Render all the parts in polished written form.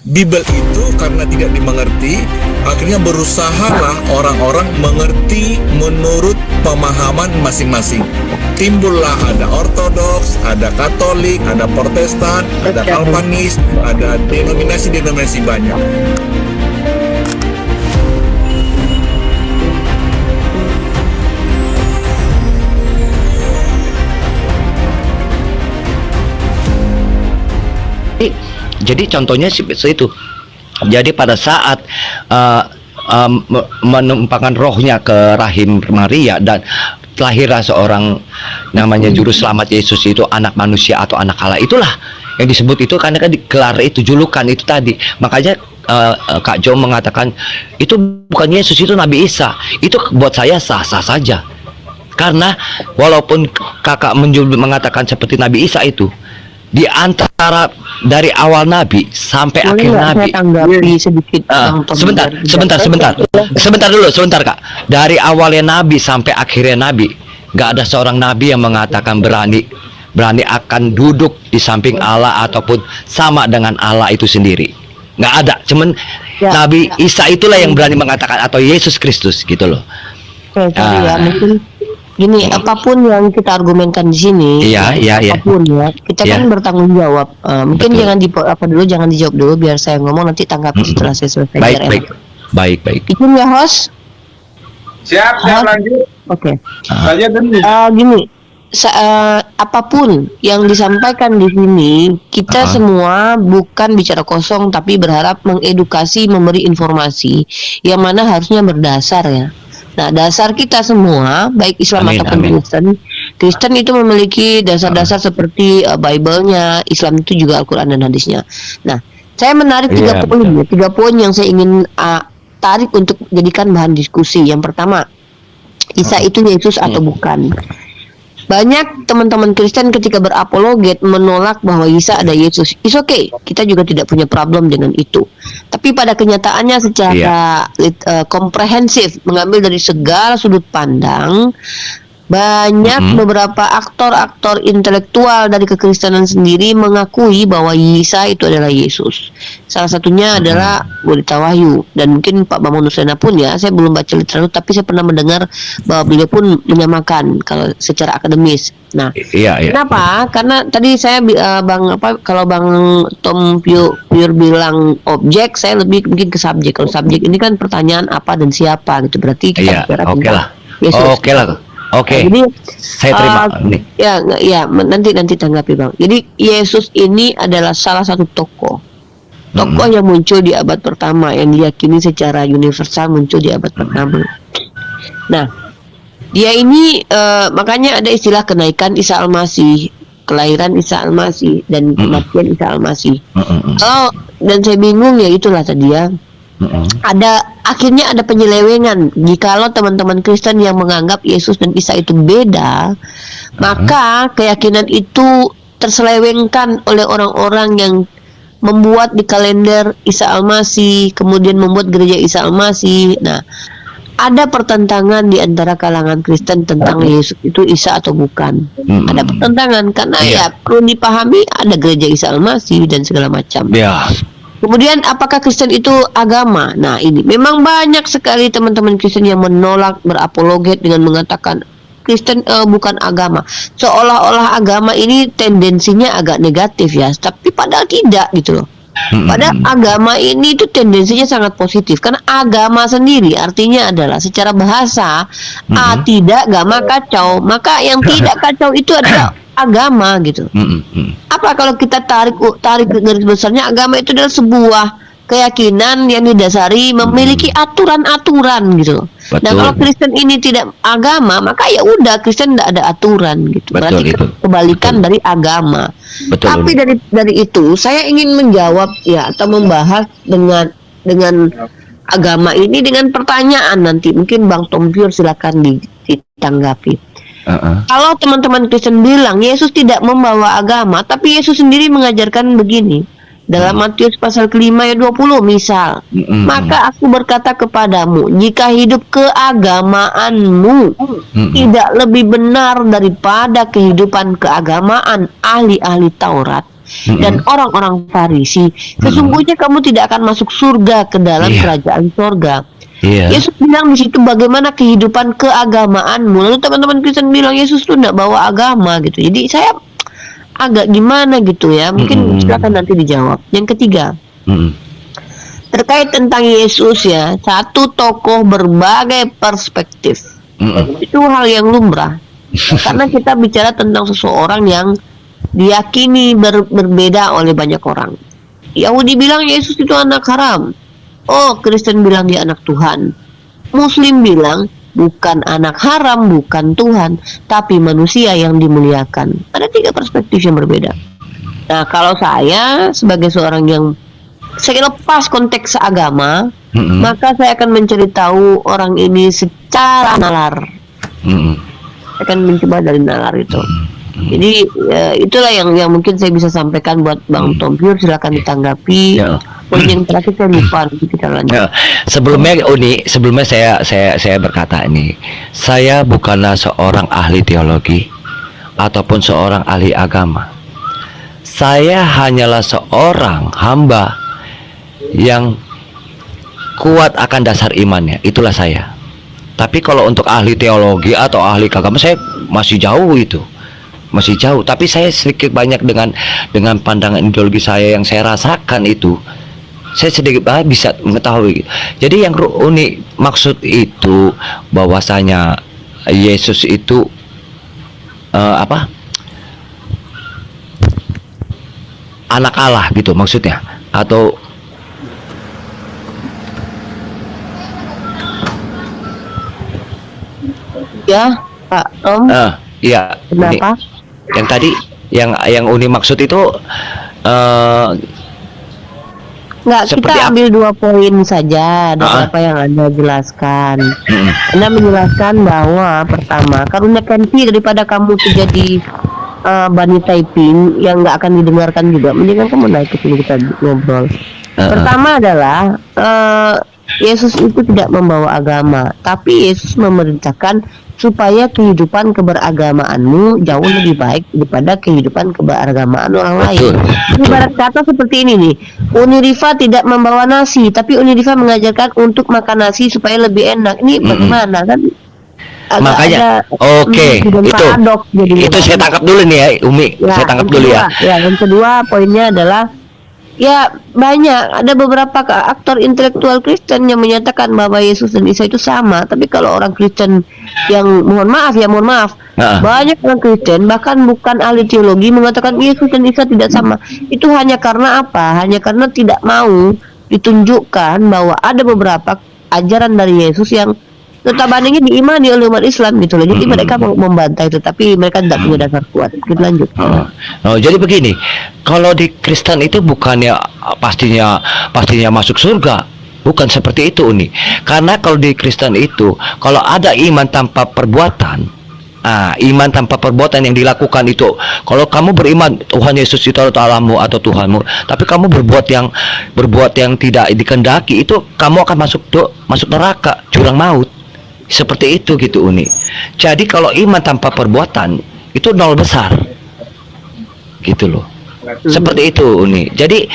Bible itu karena tidak dimengerti, akhirnya berusahalah orang-orang mengerti menurut pemahaman masing-masing. Timbullah ada Ortodoks, ada Katolik, ada Protestan, ada Kalvinis, ada denominasi-denominasi banyak. Jadi contohnya seperti itu. Jadi pada saat menumpahkan rohnya ke rahim Maria dan lahirlah seorang namanya juru selamat Yesus, itu anak manusia atau anak Allah, itulah yang disebut itu karena kan gelar itu, julukan itu tadi. Makanya Kak Jo mengatakan itu bukan Yesus, itu Nabi Isa. Itu buat saya sah-sah saja. Karena walaupun kakak mengatakan seperti Nabi Isa itu, di antara dari awal Nabi sampai akhir Nabi. Saya tanggapi sedikit. Sebentar Kak. Dari awalnya Nabi sampai akhirnya Nabi, nggak ada seorang Nabi yang mengatakan berani akan duduk di samping Allah ataupun sama dengan Allah itu sendiri. Nggak ada. Cuman Nabi Isa itulah yang berani mengatakan, atau Yesus Kristus gitu loh. Mungkin gini, apapun yang kita argumenkan di sini, apapun kita kan bertanggung jawab. Mungkin betul. jangan dijawab dulu, biar saya ngomong, nanti tanggapi setelah saya selesai. Baik. Izin ya, host. Siap, lanjut. Oke. Lanjut. Gini, apapun yang disampaikan di sini, kita semua bukan bicara kosong, tapi berharap mengedukasi, memberi informasi yang mana harusnya berdasar ya. Nah, dasar kita semua, baik Islam ataupun Kristen itu memiliki dasar-dasar seperti Bible-nya, Islam itu juga Al-Quran dan hadisnya. Nah, saya menarik tiga poin yang saya ingin tarik untuk jadikan bahan diskusi. Yang pertama, Isa itu Yesus atau bukan? Banyak teman-teman Kristen ketika berapologet menolak bahwa Isa ada Yesus. It's okay, kita juga tidak punya problem dengan itu. Tapi pada kenyataannya secara komprehensif, mengambil dari segala sudut pandang, banyak beberapa aktor-aktor intelektual dari kekristenan sendiri mengakui bahwa Isa itu adalah Yesus. Salah satunya adalah Gurita Wahyu, dan mungkin Pak Bambang Nusrena pun ya, saya belum baca literatur tapi saya pernah mendengar bahwa beliau pun menyamakan kalau secara akademis. Nah, kenapa? Karena tadi saya kalau Bang Tom Pure bilang objek, saya lebih mungkin ke subjek. Kalau subjek ini kan pertanyaan apa dan siapa gitu, berarti kita bicara tentang Yesus. Oke. Jadi saya terima nih. Nanti tanggapi Bang. Jadi Yesus ini adalah salah satu tokoh yang muncul di abad pertama, yang diyakini secara universal muncul di abad pertama. Nah, dia ini makanya ada istilah kenaikan Isa Al-Masih, kelahiran Isa Al-Masih, dan kematian Isa Al-Masih. Dan saya bingung ya, itulah tadi ya. Akhirnya ada penyelewengan. Jikalau teman-teman Kristen yang menganggap Yesus dan Isa itu beda, maka keyakinan itu terselewengkan oleh orang-orang yang membuat di kalender Isa Al-Masih, kemudian membuat gereja Isa Al-Masih. Nah, ada pertentangan di antara kalangan Kristen tentang Yesus itu Isa atau bukan. Ada pertentangan karena ya perlu dipahami, ada gereja Isa Al-Masih dan segala macam. Kemudian apakah Kristen itu agama? Nah, ini memang banyak sekali teman-teman Kristen yang menolak, berapologet dengan mengatakan Kristen bukan agama. Seolah-olah agama ini tendensinya agak negatif ya, tapi padahal tidak gitu loh. Padahal agama ini itu tendensinya sangat positif, karena agama sendiri artinya adalah secara bahasa tidak, gama kacau. Maka yang tidak kacau itu adalah agama gitu. Apa kalau kita tarik garis besarnya, agama itu adalah sebuah keyakinan yang didasari memiliki aturan-aturan gitu. Nah, kalau Kristen ini tidak agama, maka ya udah, Kristen tidak ada aturan gitu. Berarti kebalikan dari agama. Tapi dari itu saya ingin menjawab ya, atau membahas dengan agama ini dengan pertanyaan. Nanti mungkin Bang Tom Pure silakan ditanggapi. Kalau teman-teman Kristen bilang Yesus tidak membawa agama, tapi Yesus sendiri mengajarkan begini dalam Matius pasal ke-5 ayat 20 misal, maka aku berkata kepadamu, jika hidup keagamaanmu tidak lebih benar daripada kehidupan keagamaan ahli-ahli Taurat, dan orang-orang Farisi, sesungguhnya kamu tidak akan masuk surga ke dalam Iya. kerajaan surga. Iya. Yesus bilang di situ bagaimana kehidupan keagamaanmu. Lalu teman-teman Kristen bilang Yesus tuh tidak bawa agama gitu. Jadi saya agak gimana gitu ya. Mungkin silakan nanti dijawab. Yang ketiga, Mm-mm. terkait tentang Yesus ya, satu tokoh berbagai perspektif. Mm-mm. Itu hal yang lumrah. Karena kita bicara tentang seseorang yang diyakini berbeda oleh banyak orang. Yahudi bilang Yesus itu anak haram. Oh, Kristen bilang dia anak Tuhan. Muslim bilang bukan anak haram, bukan Tuhan, tapi manusia yang dimuliakan. Ada 3 perspektif yang berbeda. Nah, kalau saya sebagai seorang yang saya lepas konteks agama, maka saya akan mencari tahu orang ini secara nalar. Mm-mm. Saya akan mencoba dari nalar itu. Jadi itulah yang mungkin saya bisa sampaikan buat Bang Tom Pure. Silakan ditanggapi. Ya. Poin yang terakhir saya lupa, nanti kita lanjut. Ya, sebelumnya saya berkata ini, saya bukanlah seorang ahli teologi ataupun seorang ahli agama. Saya hanyalah seorang hamba yang kuat akan dasar imannya. Itulah saya. Tapi kalau untuk ahli teologi atau ahli agama, saya masih jauh itu. Masih jauh, tapi saya sedikit banyak dengan pandangan ideologi saya yang saya rasakan itu, saya sedikit banyak bisa mengetahui. Jadi yang unik maksud itu bahwasanya Yesus itu anak Allah gitu maksudnya, atau Ya, Pak Tom, iya. kenapa? Yang tadi yang Uni maksud itu Nggak, seperti kita apa? ambil 2 poin saja dari apa yang Anda jelaskan. Anda menjelaskan bahwa pertama, karunia kanti daripada kamu menjadi Bani typing yang nggak akan didengarkan juga. Mendingan kamu naik ke sini kita ngobrol. Pertama adalah Yesus itu tidak membawa agama, tapi Yesus memerintahkan supaya kehidupan keberagamaanmu jauh lebih baik daripada kehidupan keberagamaan orang lain. Ibarat kata seperti ini nih, Uniriva tidak membawa nasi, tapi Uniriva mengajarkan untuk makan nasi supaya lebih enak. Ini bagaimana kan? Makanya, oke, itu saya tangkap dulu nih ya, Umi. Ya, Saya tangkap dulu ya. Yang kedua poinnya adalah ya banyak, ada beberapa aktor intelektual Kristen yang menyatakan bahwa Yesus dan Isa itu sama. Tapi kalau orang Kristen yang mohon maaf, banyak orang Kristen bahkan bukan ahli teologi mengatakan Yesus dan Isa tidak sama. Itu hanya karena apa? Hanya karena tidak mau ditunjukkan bahwa ada beberapa ajaran dari Yesus yang notabene diimani oleh umat Islam gitu loh. Jadi mereka mau membantai, tetapi mereka tidak punya dasar kuat. Kita lanjut. Jadi begini, kalau di Kristen itu bukannya pastinya masuk surga, bukan seperti itu Uni. Karena kalau di Kristen itu, kalau ada iman tanpa perbuatan, iman tanpa perbuatan yang dilakukan itu, kalau kamu beriman Tuhan Yesus itu Allahmu atau Tuhanmu, tapi kamu berbuat yang tidak dikehendaki, itu kamu akan masuk neraka, jurang maut. Seperti itu gitu Uni. Jadi kalau iman tanpa perbuatan itu nol besar, gitu loh. Seperti itu Uni. Jadi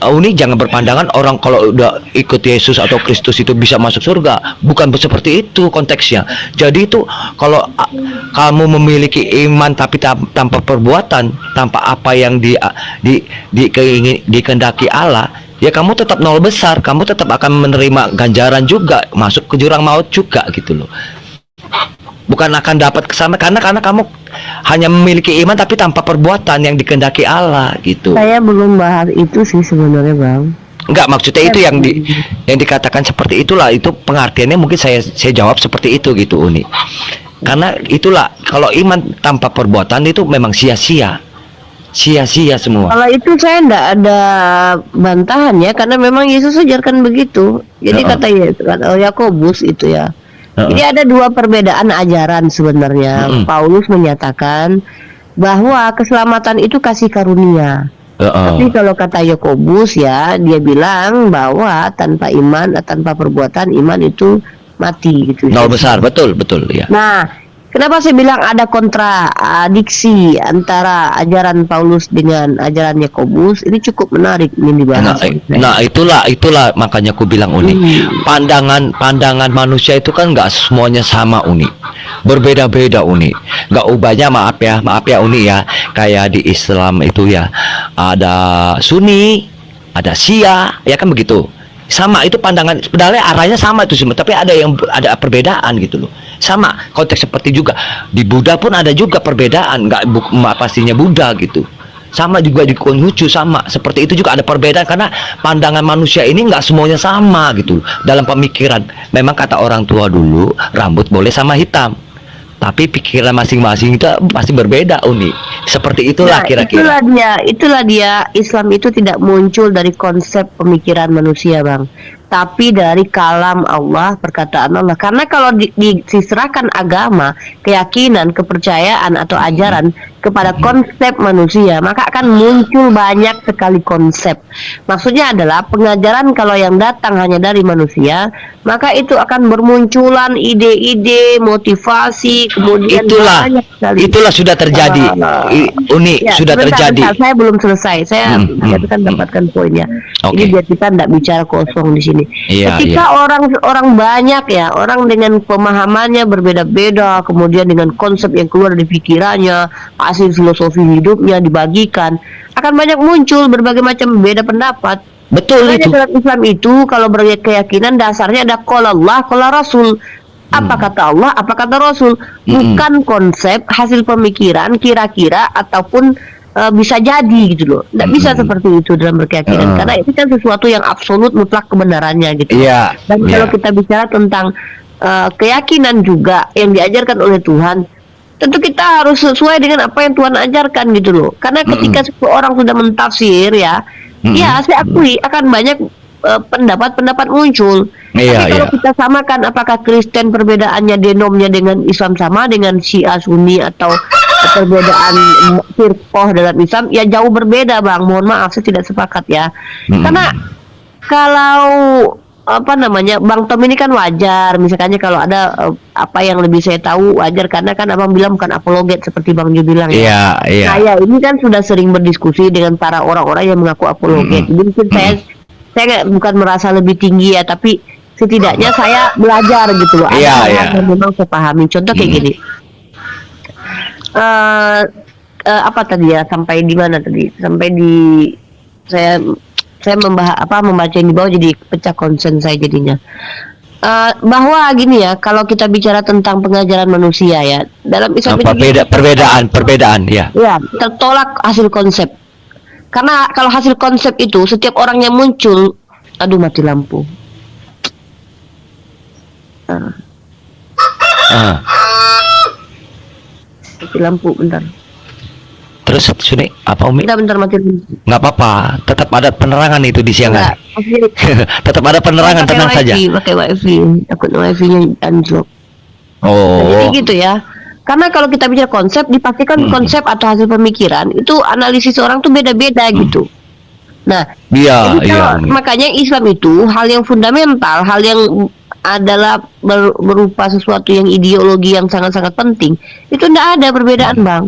Uni jangan berpandangan orang kalau udah ikut Yesus atau Kristus itu bisa masuk surga. Bukan seperti itu konteksnya. Jadi itu kalau kamu memiliki iman tapi tanpa perbuatan, tanpa apa yang dikehendaki Allah, ya kamu tetap nol besar, kamu tetap akan menerima ganjaran juga, masuk ke jurang maut juga gitu loh. Bukan akan dapat kesana karena kamu hanya memiliki iman tapi tanpa perbuatan yang dikehendaki Allah gitu. Saya belum bahas itu sih sebenarnya Bang. Enggak, maksudnya itu yang dikatakan seperti itulah, itu pengertiannya mungkin saya jawab seperti itu gitu Uni. Karena itulah kalau iman tanpa perbuatan itu memang sia-sia semua. Kalau itu saya enggak ada bantahan ya, karena memang Yesus ajarkan begitu. Jadi kata Yesus, kata Yakobus itu ya. Jadi ada 2 perbedaan ajaran sebenarnya. Paulus menyatakan bahwa keselamatan itu kasih karunia. Tapi kalau kata Yakobus ya, dia bilang bahwa tanpa iman, tanpa perbuatan iman itu mati gitu. Nol besar, betul ya. Nah, Kenapa saya bilang ada kontradiksi antara ajaran Paulus dengan ajaran Yakobus? Ini cukup menarik ini Nah, dibahas. nah itulah makanya aku bilang Uni. Pandangan manusia itu kan nggak semuanya sama Uni. Berbeda-beda Uni. Nggak ubahnya maaf ya Uni ya. Kayak di Islam itu ya ada Sunni, ada Syiah, ya kan begitu. Sama itu pandangan, sebenarnya arahnya sama itu semua, tapi ada perbedaan gitu loh. Sama konteks seperti juga di Buddha pun ada juga perbedaan, nggak pastinya Buddha gitu. Sama juga di Konghucu sama seperti itu juga ada perbedaan karena pandangan manusia ini nggak semuanya sama gitu loh, dalam pemikiran. Memang kata orang tua dulu rambut boleh sama hitam, tapi pikiran masing-masing itu pasti berbeda Uni. Seperti itulah Nah, kira-kira. itulah dia Islam itu tidak muncul dari konsep pemikiran manusia, Bang, tapi dari kalam Allah, perkataan Allah. Karena kalau diserahkan agama, keyakinan, kepercayaan atau ajaran kepada konsep manusia, maka akan muncul banyak sekali konsep. Maksudnya adalah pengajaran kalau yang datang hanya dari manusia, maka itu akan bermunculan ide-ide, motivasi, kemudian banyak sekali. Itulah sudah terjadi Uni, Ya, sudah sebentar, terjadi. sebentar, saya belum selesai. Saya kan dapatkan poinnya. Oke. Ini biar kita tidak bicara kosong di sini. Iya, Ketika orang banyak ya, orang dengan pemahamannya berbeda-beda, kemudian dengan konsep yang keluar dari pikirannya, hasil filosofi hidupnya dibagikan, akan banyak muncul berbagai macam beda pendapat. Betul Makanya itu. dalam Islam itu kalau berkeyakinan dasarnya ada qala Allah, qala Rasul. Apa kata Allah, apa kata Rasul, bukan konsep hasil pemikiran kira-kira ataupun bisa jadi gitu loh. Tidak bisa seperti itu dalam berkeyakinan karena itu kan sesuatu yang absolut mutlak kebenarannya gitu. Iya. Dan kalau kita bicara tentang keyakinan juga yang diajarkan oleh Tuhan, tentu kita harus sesuai dengan apa yang Tuhan ajarkan gitu loh. Karena ketika seseorang sudah mentafsir ya, ya saya akui akan banyak pendapat-pendapat muncul. Iya, Tapi kalau iya. kita samakan apakah Kristen perbedaannya denomnya dengan Islam sama dengan Syiah Sunni atau perbedaan firqah dalam Islam, ya jauh berbeda, Bang. Mohon maaf saya tidak sepakat ya. Karena kalau apa namanya, Bang Tom ini kan wajar misalkannya kalau ada apa yang lebih saya tahu wajar karena kan Abang bilang bukan apologet seperti Bang Jo bilang ya. Iya. Saya ini kan sudah sering berdiskusi dengan para orang-orang yang mengaku apologet. Jadi mungkin saya bukan merasa lebih tinggi ya, tapi setidaknya saya belajar gitu loh. Ada Iya, hal-hal iya. yang memang saya pahami. Contoh kayak gini. Apa tadi ya? Sampai di mana tadi? Sampai di saya membaca yang di bawah jadi pecah konsen saya jadinya. Bahwa gini ya, kalau kita bicara tentang pengajaran manusia ya, dalam Islam Apa itu perbedaan ya. ya tertolak hasil konsep. Karena kalau hasil konsep itu setiap orang yang muncul, aduh mati lampu. Mati lampu bentar. Terus Suni apa Umi? Bentar mati lampu. Nggak apa-apa, tetap ada penerangan itu di siang hari. Tetap ada penerangan, Pakai tenang saja. Pakai wifi, takut wifi-nya anjlok. Oh. Jadi gitu ya. Karena kalau kita bicara konsep, dipastikan konsep atau hasil pemikiran itu analisis orang tuh beda-beda gitu. Nah, Iya, jadi iya. makanya Islam itu hal yang fundamental, hal yang adalah berupa sesuatu yang ideologi yang sangat-sangat penting. Itu tidak ada perbedaan, Bang.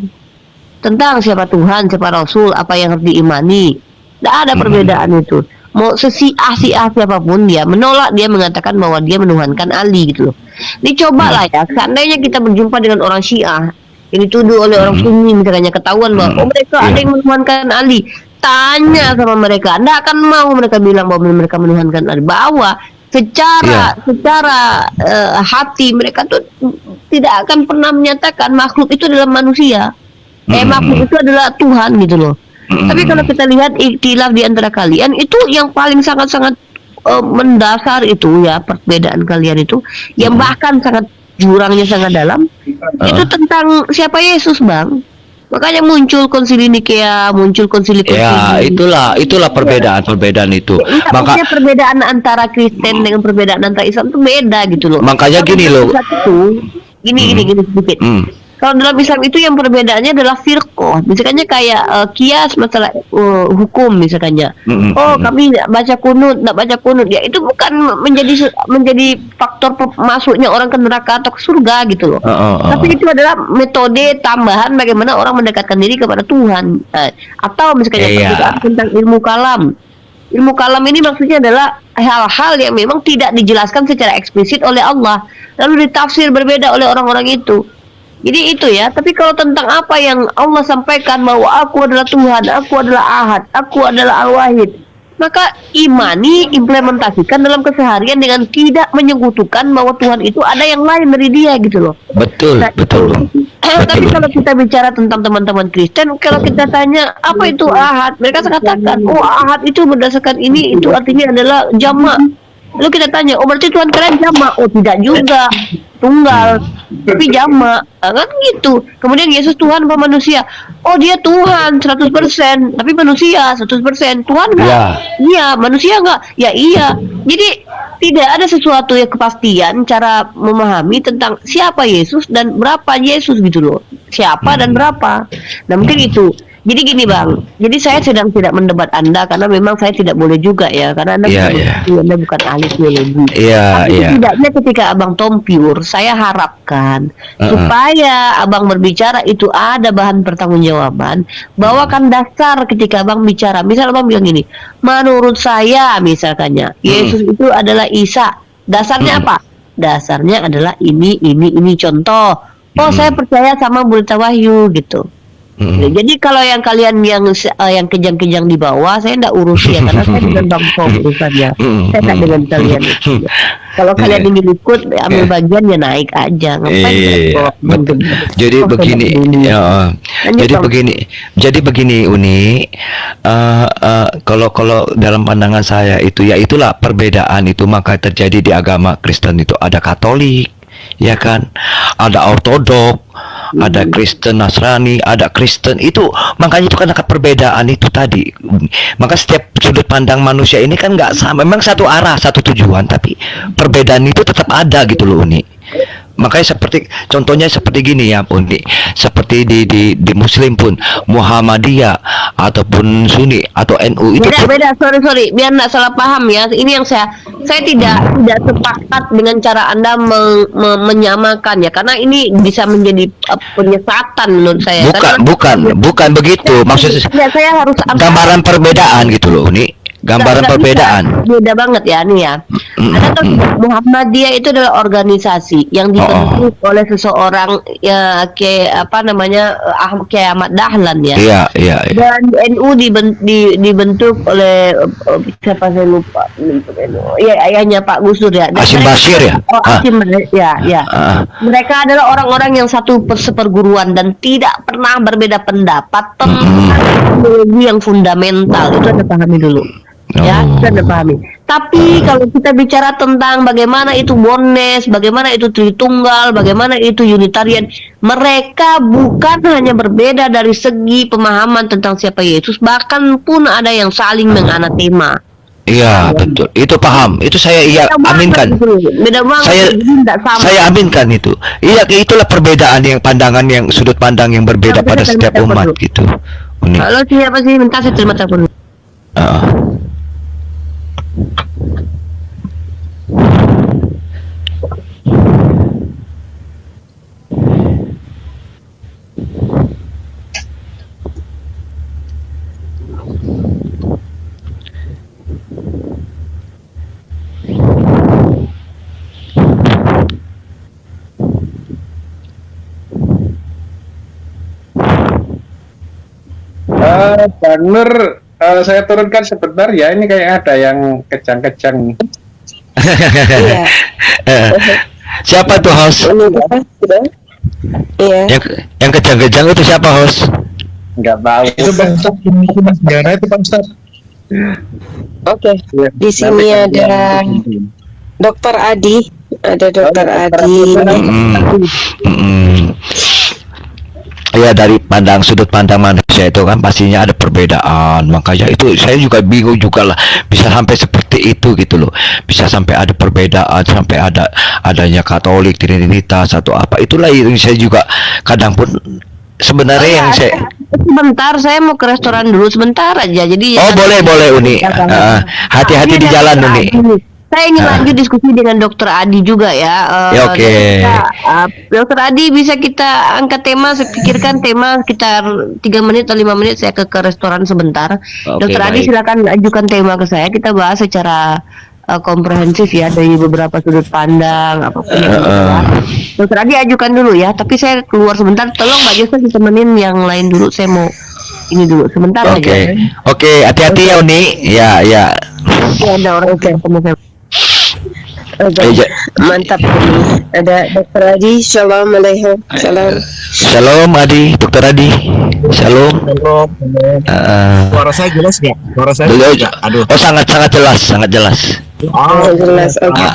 Tentang siapa Tuhan, siapa Rasul, apa yang harus diimani. Tidak ada perbedaan itu. Mau sesiah siapapun dia menolak, dia mengatakan bahwa dia menuhankan Ali gitu loh. Dicobalah ya, seandainya kita berjumpa dengan orang Syiah yang dituduh oleh orang Sunni misalnya, ketahuan bahwa mereka ada yang menuhankan Ali, tanya sama mereka, Anda akan mau mereka bilang bahwa mereka menuhankan Ali, bahwa secara hati mereka tuh tidak akan pernah menyatakan makhluk itu adalah manusia, makhluk itu adalah Tuhan gitu loh. Tapi kalau kita lihat ikhtilaf di antara kalian itu yang paling sangat-sangat mendasar itu ya, perbedaan kalian itu yang bahkan sangat jurangnya sangat dalam itu tentang siapa Yesus, Bang. Makanya muncul konsili Nikea, muncul konsili Ya, itulah perbedaan itu. Makanya perbedaan antara Kristen dengan perbedaan antara Islam itu beda gitu loh. Makanya gini loh. Gini sedikit. Kalau dalam Islam itu yang perbedaannya adalah firqoh. Misalnya kayak kias masalah hukum misalnya. Oh, kami nggak baca kunut. Ya itu bukan menjadi faktor masuknya orang ke neraka atau ke surga gitu loh. Tapi itu adalah metode tambahan bagaimana orang mendekatkan diri kepada Tuhan. Atau misalnya perbedaan tentang ilmu kalam. Ilmu kalam ini maksudnya adalah hal-hal yang memang tidak dijelaskan secara eksplisit oleh Allah, lalu ditafsir berbeda oleh orang-orang itu. Jadi itu ya. Tapi kalau tentang apa yang Allah sampaikan bahwa aku adalah Tuhan, aku adalah Ahad, aku adalah Al-Wahid, maka imani, implementasikan dalam keseharian dengan tidak menyekutukan bahwa Tuhan itu ada yang lain dari dia gitu loh. Betul, betul. Tapi kalau kita bicara tentang teman-teman Kristen, kalau kita tanya apa itu Ahad, mereka katakan, oh Ahad itu berdasarkan ini, itu artinya adalah jamak. Lalu kita tanya, oh berarti Tuhan kalian jamak? Oh tidak juga, tunggal, tapi jamak, kan gitu. Kemudian Yesus Tuhan apa manusia? Oh dia Tuhan 100%, tapi manusia 100%. Tuhan enggak? Iya. Manusia enggak? Ya iya. Jadi tidak ada sesuatu yang kepastian cara memahami tentang siapa Yesus dan berapa Yesus gitu loh. Siapa dan berapa. Nah mungkin itu. Jadi gini Bang, jadi saya sedang tidak mendebat Anda karena memang saya tidak boleh juga ya, karena Anda bukan ahli teologi. Tapi setidaknya ketika Abang Tom pure, saya harapkan supaya Abang berbicara itu ada bahan pertanggungjawaban, bawakan dasar ketika Abang bicara. Misal Abang bilang gini, menurut saya misalkannya Yesus itu adalah Isa. Dasarnya apa? Dasarnya adalah ini contoh. Oh saya percaya sama berita wahyu gitu. Jadi kalau yang kalian yang kejang-kejang di bawah, saya tidak urus ya, karena saya dengan Bang Tom urusannya. Saya tak dengan kalian. Kalau kalian ingin ikut ambil bagian ya naik aja. Ngapain? Jadi begini, jadi begini Uni, kalau dalam pandangan saya itu ya itulah perbedaan itu maka terjadi di agama Kristen itu ada Katolik, ya kan, ada Ortodok, ada Kristen Nasrani, ada Kristen itu, makanya itu karena perbedaan itu tadi. Maka setiap sudut pandang manusia ini kan nggak sama, memang satu arah, satu tujuan, tapi perbedaan itu tetap ada gitu loh Uni. Makanya contohnya seperti gini ya Uni, seperti di Muslim pun Muhammadiyah ataupun Sunni atau NU itu beda. Sorry biar nggak salah paham ya. Ini yang saya tidak sepakat dengan cara Anda menyamakan ya, karena ini bisa menjadi penyesatan menurut saya. Bukan begitu maksudnya. Saya harus gambaran perbedaan gitu loh Uni. Gambaran perbedaan beda banget ya nih ya. Ada tahu Muhammadiyah itu adalah organisasi yang dibentuk oleh seseorang ya, kayak apa namanya, kayak Ahmad Dahlan ya. Iya. Dan NU dibentuk oleh siapa saya lupa. Ya ayahnya Pak Gus Dur ya. Hasyim Bashir ya. Hasyim ya. Mereka adalah orang-orang yang satu seperguruan dan tidak pernah berbeda pendapat tentang ideologi yang fundamental. Itu Anda pahami dulu. Ya, kita udah pahami. Tapi kalau kita bicara tentang bagaimana itu oneness, bagaimana itu Tritunggal, bagaimana itu Unitarian, mereka bukan hanya berbeda dari segi pemahaman tentang siapa Yesus, bahkan pun ada yang saling menganatema. Iya, betul. Itu paham. Itu saya aminkan. Saya aminkan itu. Iya, itulah perbedaan yang pandangan yang sudut pandang yang berbeda pada setiap umat gitu. Kalau siapa sih minta saya terima telepon. Banner saya turunkan sebentar ya, ini kayak ada yang kejang-kejang. Iya. Siapa tuh host? Iya. Yang kejang-kejang itu siapa host? Enggak tahu. Itu Bang Ustaz, sejarah itu Bang Ustaz. Oke. Di sini ada Dokter Adi. Ada Dokter Adi. ya dari sudut pandang manusia itu kan pastinya ada perbedaan, makanya itu saya juga bingung juga lah bisa sampai seperti itu gitu loh, bisa sampai ada perbedaan, sampai adanya Katolik, Trinitas atau apa, itulah yang saya juga kadang pun sebenarnya yang saya Sebentar, saya mau ke restoran dulu sebentar aja. Jadi boleh Uni. Hati-hati di jalan Uni. Saya ingin lanjut diskusi dengan Dokter Adi juga ya. Ya, oke. Dokter Adi, bisa kita angkat tema, saya pikirkan tema sekitar 3 menit atau 5 menit, saya ke restoran sebentar. Oke, Dokter Adi, baik. silakan ajukan tema ke saya, kita bahas secara komprehensif ya, dari beberapa sudut pandang apapun yang dibahas. Dokter Adi ajukan dulu ya, tapi saya keluar sebentar, tolong Mbak Jesa ditemenin yang lain dulu, saya mau ini dulu sebentar aja. Oke, hati-hati ya Uni. Ya. Ya, ada orang ketemu saya. Mantap. Ada Dokter Adi. Assalamualaikum. Salam. Shalom Adi, Dokter Adi. Shalom. Suara saya jelas nggak? Suara saya Beliau, jelas nggak? Aduh. oh sangat jelas. Jelas. Oke.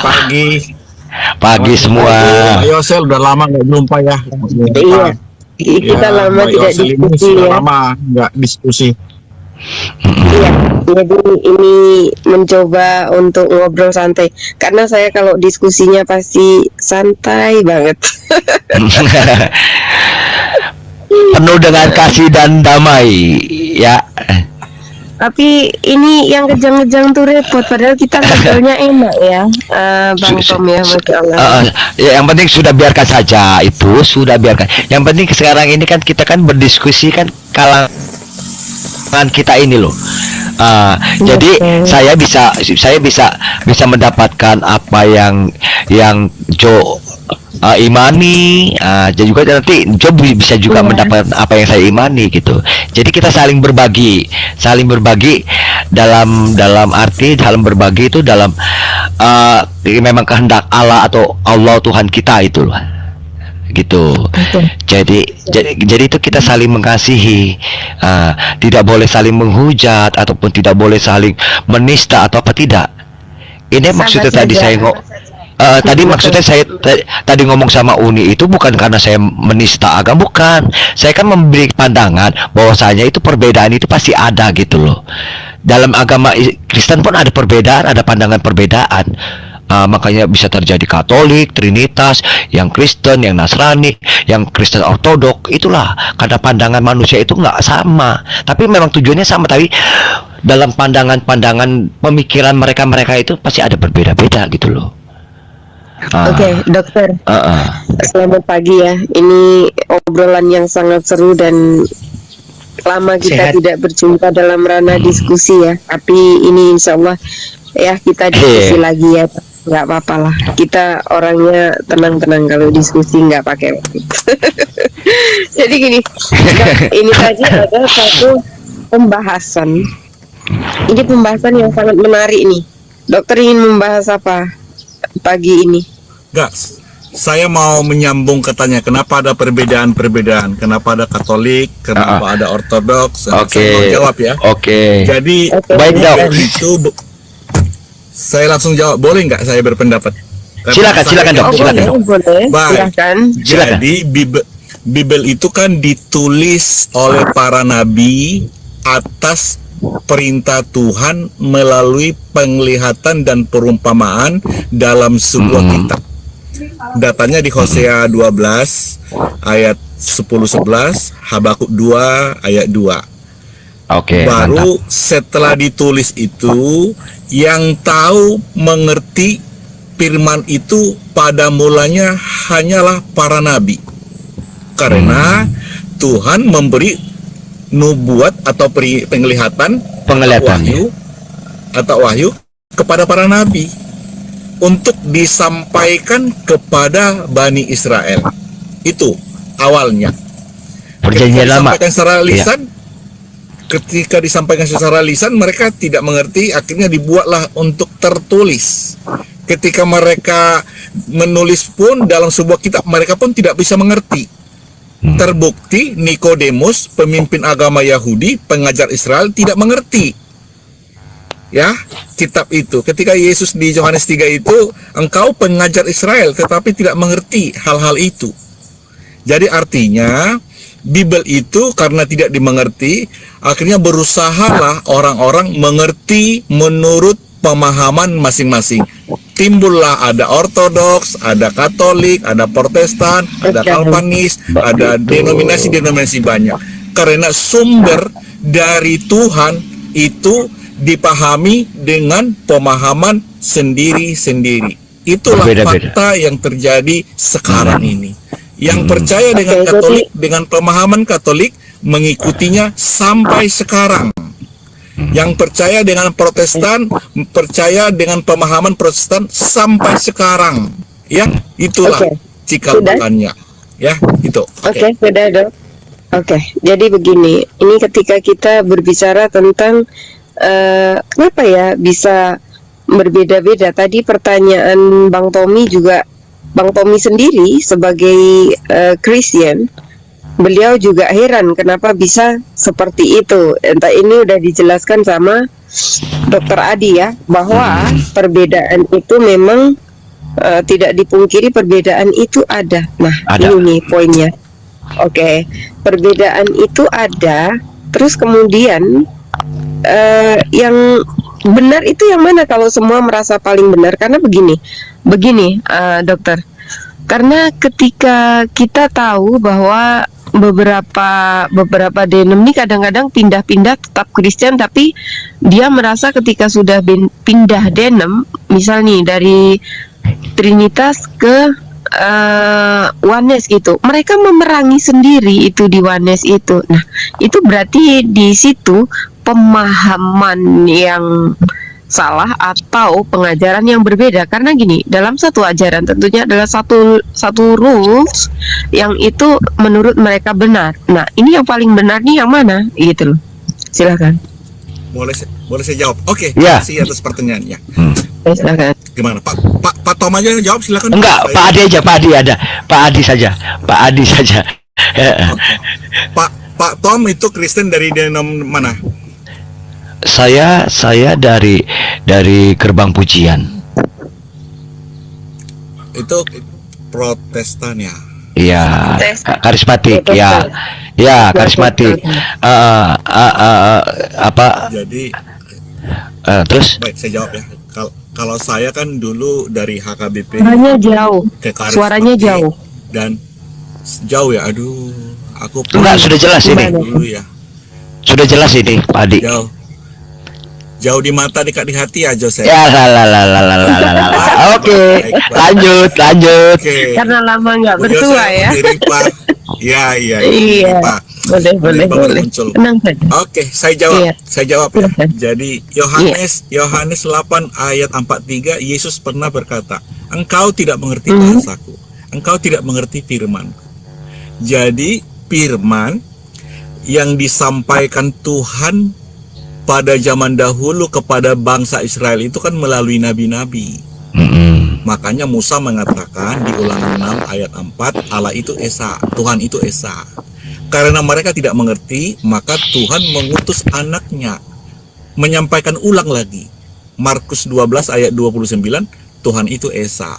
Pagi semua. Ayo, saya udah lama nggak jumpa ya. Iya. Kita lama Mbak tidak Yosel ini diskusi sudah ya. lama nggak diskusi. Iya, jadi ini mencoba untuk ngobrol santai. Karena saya kalau diskusinya pasti santai banget. Penuh dengan kasih dan damai. Ya. Tapi ini yang kejang-kejang tuh repot. Padahal kita ngobrolnya enak ya, Bang Tom ya, Masya Allah. Ya, yang penting sudah biarkan saja itu, sudah biarkan. Yang penting sekarang ini kan kita kan berdiskusi kan kalangan kita ini loh. Jadi saya bisa mendapatkan apa yang Jo imani, jadi juga nanti Jo bisa juga mendapatkan apa yang saya imani gitu. Jadi kita saling berbagi dalam arti saling berbagi itu dalam memang kehendak Allah atau Allah Tuhan kita itu loh. Gitu. Jadi itu kita saling mengasihi, tidak boleh saling menghujat ataupun tidak boleh saling menista atau apa, tidak. Ini maksudnya tadi saya tadi maksudnya saya tadi ngomong sama Uni itu bukan karena saya menista agama, bukan. Saya kan memberi pandangan bahwasanya itu perbedaan itu pasti ada gitu loh. Dalam agama Kristen pun ada perbedaan, ada pandangan perbedaan. Makanya bisa terjadi Katolik, Trinitas, yang Kristen, yang Nasrani, yang Kristen Ortodok. Itulah karena pandangan manusia itu nggak sama. Tapi memang tujuannya sama, tapi dalam pandangan pemikiran mereka itu pasti ada berbeda-beda gitu loh. Oke, dokter. Selamat pagi ya. Ini obrolan yang sangat seru dan lama kita tidak berjumpa dalam ranah diskusi ya. Tapi ini insya Allah ya kita diskusi lagi ya. Nggak apa-apa lah. Kita orangnya tenang-tenang kalau diskusi nggak pakai waktu. Jadi gini, ini tadi ada satu pembahasan. Ini pembahasan yang sangat menarik nih. Dokter ingin membahas apa pagi ini? Enggak, saya mau menyambung katanya kenapa ada perbedaan-perbedaan, kenapa ada Katolik, kenapa ada Ortodoks. Saya mau jawab ya. Jadi Baik, Dok. itu saya langsung jawab, boleh nggak saya berpendapat? Silakan Dok, silakan Dok. Boleh, Baik. silakan. Jadi Bible itu kan ditulis oleh para nabi atas perintah Tuhan melalui penglihatan dan perumpamaan dalam sebuah kitab. Datanya di Hosea 12 ayat 10-11, Habakuk 2 ayat 2. Baru mantap. Setelah ditulis itu, yang tahu mengerti firman itu pada mulanya hanyalah para nabi. Karena Tuhan memberi nubuat atau penglihatan atau wahyu kepada para nabi untuk disampaikan kepada Bani Israel. Itu awalnya. Perjanjian lama. Ketika disampaikan secara lisan mereka tidak mengerti, akhirnya dibuatlah untuk tertulis. Ketika mereka menulis pun dalam sebuah kitab, mereka pun tidak bisa mengerti. Terbukti Nikodemus, pemimpin agama Yahudi, pengajar Israel, tidak mengerti ya kitab itu. Ketika Yesus di Yohanes 3 itu, engkau pengajar Israel tetapi tidak mengerti hal-hal itu. Jadi artinya Bible itu karena tidak dimengerti, akhirnya berusahalah orang-orang mengerti menurut pemahaman masing-masing. Timbullah ada Ortodoks, ada Katolik, ada Protestan, ada Kalvinis, ada denominasi-denominasi banyak. Karena sumber dari Tuhan itu dipahami dengan pemahaman sendiri-sendiri. Itulah Berbeda-beda. fakta yang terjadi sekarang ini. Yang percaya dengan Katolik, dengan pemahaman Katolik, mengikutinya sampai sekarang. Yang percaya dengan Protestan, percaya dengan pemahaman Protestan sampai sekarang. Ya, itulah cikal bakalnya. Ya, itu. Oke, sudah dok. Oke, jadi begini, ini ketika kita berbicara tentang kenapa ya bisa berbeda-beda. Tadi pertanyaan Bang Tommy juga, Bang Tommy sendiri sebagai Christian, beliau juga heran kenapa bisa seperti itu. Entah ini udah dijelaskan sama Dokter Adi ya, bahwa perbedaan itu memang tidak dipungkiri, perbedaan itu ada. Nah, Ada. ini nih poinnya. Oke, perbedaan itu ada. Terus kemudian yang benar itu yang mana kalau semua merasa paling benar? Karena begini, dokter. Karena ketika kita tahu bahwa beberapa denom ini kadang-kadang pindah-pindah tetap Kristen, tapi dia merasa ketika sudah pindah denom, misalnya dari Trinitas ke Oneness gitu, mereka memerangi sendiri itu di Oneness itu. Nah, itu berarti di situ pemahaman yang salah atau pengajaran yang berbeda. Karena gini, dalam satu ajaran tentunya adalah satu rules yang itu menurut mereka benar. Nah, ini yang paling benar nih yang mana? Gitu loh. Silakan. Boleh saya jawab? Oke, Ya. terima kasih atas pertanyaannya. Silakan. Gimana, Pak Tom aja yang jawab, silakan. Enggak, Pak Adi aja, Pak Adi ada. Pak Adi saja. Pak Adi saja. Pak Tom itu Kristen dari denom mana? Saya dari Gerbang Pujian. Itu Protestan ya. Iya, karismatik ya. Ya, karismatik. Apa Jadi terus baik, saya jawab ya. Kalau saya kan dulu dari HKBP Suaranya jauh. ke karismatik Suaranya jauh. dan jauh ya. Aduh, aku enggak, sudah jelas ini. dulu ya. Sudah jelas ini, Pak Adi. Jauh di mata, dekat di hati ya, Jose. Ya, Oke, lanjut. Oke. Karena lama nggak Bu bertua Jose, ya. diri, Pak. Iya. Iya. Pak. Boleh. Muncul. Tenang saja. Oke, saya jawab. Iya. Saya jawab ya. Silakan. Jadi Yohanes 8 ayat 43, Yesus pernah berkata, "Engkau tidak mengerti bahasaku. Engkau tidak mengerti firman-Ku." Jadi firman yang disampaikan Tuhan pada zaman dahulu kepada bangsa Israel itu kan melalui nabi-nabi. Makanya Musa mengatakan di Ulangan 6 ayat 4, Allah itu Esa, Tuhan itu Esa. Karena mereka tidak mengerti, maka Tuhan mengutus anaknya menyampaikan ulang lagi. Markus 12 ayat 29, Tuhan itu Esa.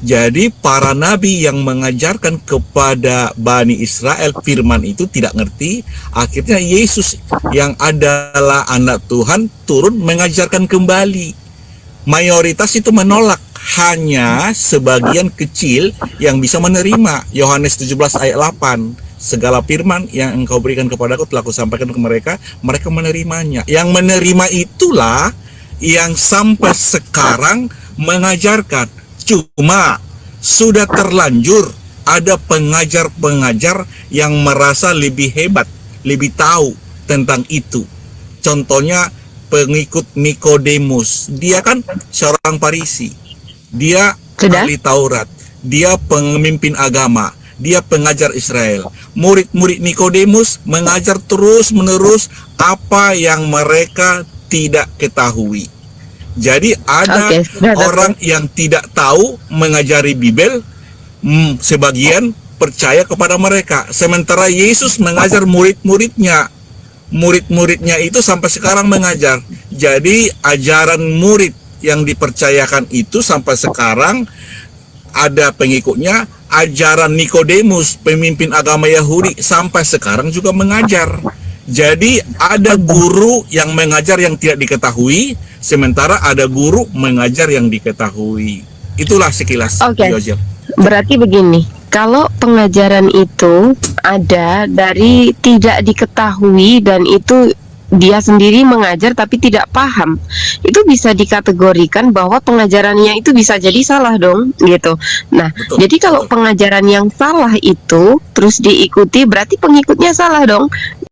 Jadi para nabi yang mengajarkan kepada Bani Israel firman itu tidak ngerti. Akhirnya Yesus yang adalah anak Tuhan turun mengajarkan kembali. Mayoritas itu menolak, hanya sebagian kecil yang bisa menerima. Yohanes 17 ayat 8, segala firman yang engkau berikan kepadaku telah kusampaikan ke mereka, mereka menerimanya. Yang menerima itulah yang sampai sekarang mengajarkan. Cuma sudah terlanjur ada pengajar-pengajar yang merasa lebih hebat, lebih tahu tentang itu. Contohnya pengikut Nikodemus, dia kan seorang Farisi, dia ahli Taurat, dia pemimpin agama, dia pengajar Israel. Murid-murid Nikodemus mengajar terus-menerus apa yang mereka tidak ketahui. Jadi ada orang yang tidak tahu mengajari Bible, sebagian percaya kepada mereka. Sementara Yesus mengajar murid-muridnya. Murid-muridnya itu sampai sekarang mengajar. Jadi ajaran murid yang dipercayakan itu sampai sekarang ada pengikutnya, ajaran Nikodemus, pemimpin agama Yahudi, sampai sekarang juga mengajar. Jadi ada guru yang mengajar yang tidak diketahui, sementara ada guru mengajar yang diketahui. Itulah sekilas. Oke. Yojer. Berarti begini, kalau pengajaran itu ada dari tidak diketahui dan itu dia sendiri mengajar tapi tidak paham, itu bisa dikategorikan bahwa pengajarannya itu bisa jadi salah dong, gitu. Nah, Betul, jadi kalau betul. pengajaran yang salah itu terus diikuti, berarti pengikutnya salah dong.